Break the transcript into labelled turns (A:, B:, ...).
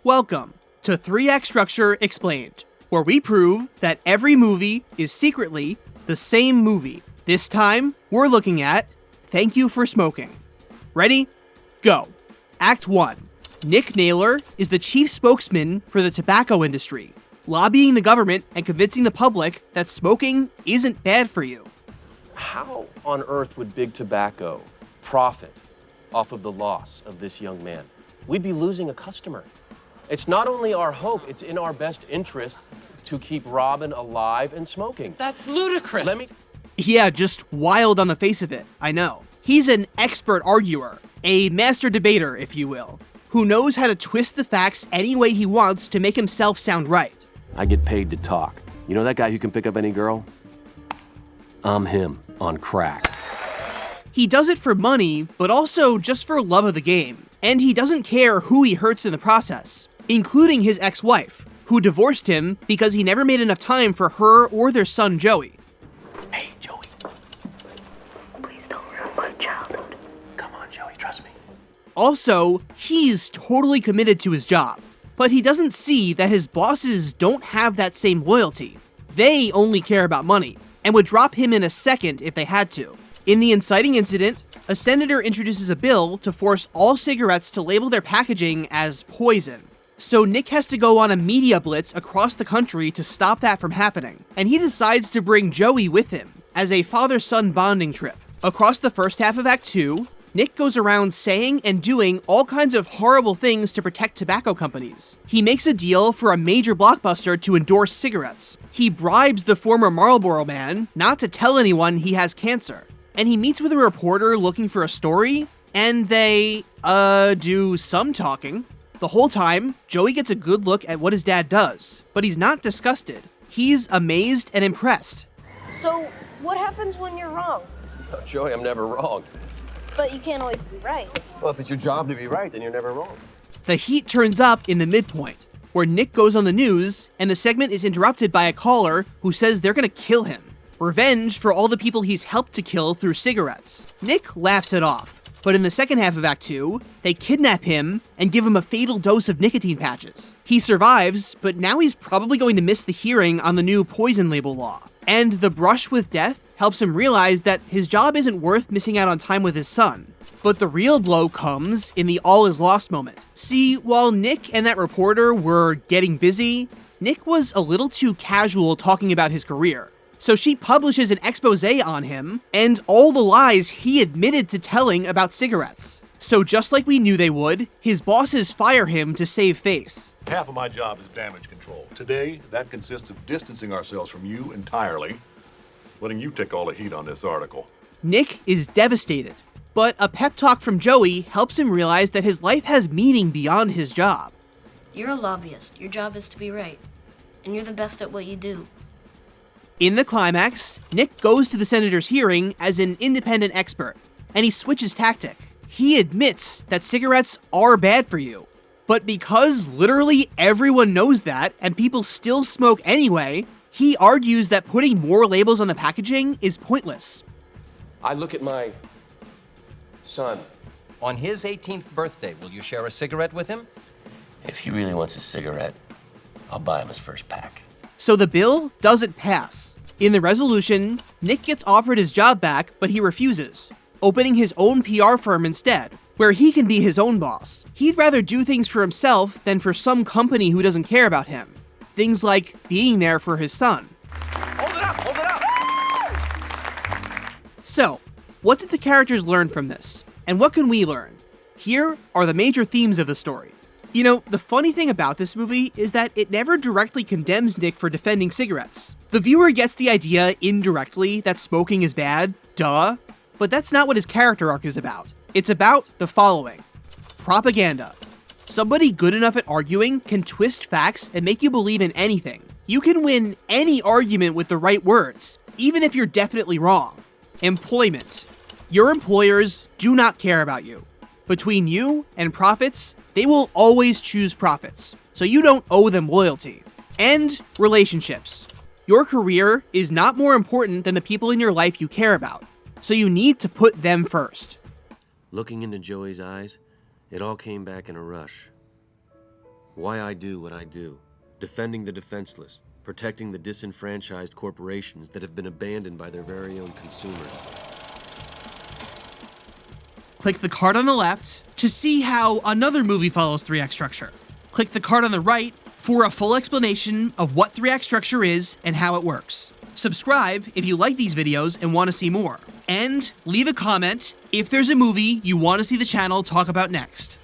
A: Welcome to 3Act Structure Explained, where we prove that every movie is secretly the same movie. This time, we're looking at Thank You for Smoking. Ready? Go. Act 1. Nick Naylor is the chief spokesman for the tobacco industry, lobbying the government and convincing the public that smoking isn't bad for you.
B: How on earth would Big Tobacco profit off of the loss of this young man? We'd be losing a customer. It's not only our hope, it's in our best interest to keep Robin alive and smoking.
C: That's ludicrous.
A: Yeah, just wild on the face of it, I know. He's an expert arguer, a master debater, if you will, who knows how to twist the facts any way he wants to make himself sound right.
B: I get paid to talk. You know that guy who can pick up any girl? I'm him, on crack.
A: He does it for money, but also just for love of the game. And he doesn't care who he hurts in the process, including his ex-wife, who divorced him because he never made enough time for her or their son Joey.
B: Hey, Joey.
D: Please don't ruin my childhood.
B: Come on, Joey, trust me.
A: Also, he's totally committed to his job, but he doesn't see that his bosses don't have that same loyalty. They only care about money, and would drop him in a second if they had to. In the inciting incident, a senator introduces a bill to force all cigarettes to label their packaging as poison. So Nick has to go on a media blitz across the country to stop that from happening, and he decides to bring Joey with him as a father-son bonding trip. Across the first half of Act 2, Nick goes around saying and doing all kinds of horrible things to protect tobacco companies. He makes a deal for a major blockbuster to endorse cigarettes. He bribes the former Marlboro man not to tell anyone he has cancer. And he meets with a reporter looking for a story, and they, do some talking. The whole time, Joey gets a good look at what his dad does, but he's not disgusted. He's amazed and impressed.
D: So, what happens when you're wrong?
B: No, Joey, I'm never wrong.
D: But you can't always be right.
B: Well, if it's your job to be right, then you're never wrong.
A: The heat turns up in the midpoint, where Nick goes on the news, and the segment is interrupted by a caller who says they're gonna kill him. Revenge for all the people he's helped to kill through cigarettes. Nick laughs it off, but in the second half of Act 2, they kidnap him and give him a fatal dose of nicotine patches. He survives, but now he's probably going to miss the hearing on the new poison label law. And the brush with death helps him realize that his job isn't worth missing out on time with his son. But the real blow comes in the all is lost moment. See, while Nick and that reporter were getting busy, Nick was a little too casual talking about his career. So she publishes an expose on him and all the lies he admitted to telling about cigarettes. So just like we knew they would, his bosses fire him to save face.
E: Half of my job is damage control. Today, that consists of distancing ourselves from you entirely, letting you take all the heat on this article.
A: Nick is devastated, but a pep talk from Joey helps him realize that his life has meaning beyond his job.
F: You're a lobbyist. Your job is to be right. And you're the best at what you do.
A: In the climax, Nick goes to the senator's hearing as an independent expert, and he switches tactic. He admits that cigarettes are bad for you, but because literally everyone knows that and people still smoke anyway, he argues that putting more labels on the packaging is pointless.
B: I look at my son.
C: On his 18th birthday, will you share a cigarette with him?
G: If he really wants a cigarette, I'll buy him his first pack.
A: So the bill doesn't pass. In the resolution, Nick gets offered his job back, but he refuses, opening his own PR firm instead, where he can be his own boss. He'd rather do things for himself than for some company who doesn't care about him. Things like being there for his son.
C: Hold it up! Hold it up!
A: So, what did the characters learn from this? And what can we learn? Here are the major themes of the story. You know, the funny thing about this movie is that it never directly condemns Nick for defending cigarettes. The viewer gets the idea indirectly that smoking is bad, duh, but that's not what his character arc is about. It's about the following. Propaganda. Somebody good enough at arguing can twist facts and make you believe in anything. You can win any argument with the right words, even if you're definitely wrong. Employment. Your employers do not care about you. Between you and profits, they will always choose profits, so you don't owe them loyalty. And relationships. Your career is not more important than the people in your life you care about, so you need to put them first.
B: Looking into Joey's eyes, it all came back in a rush. Why I do what I do. Defending the defenseless. Protecting the disenfranchised corporations that have been abandoned by their very own consumers.
A: Click the card on the left to see how another movie follows 3-act structure. Click the card on the right for a full explanation of what 3-act structure is and how it works. Subscribe if you like these videos and want to see more. And leave a comment if there's a movie you want to see the channel talk about next.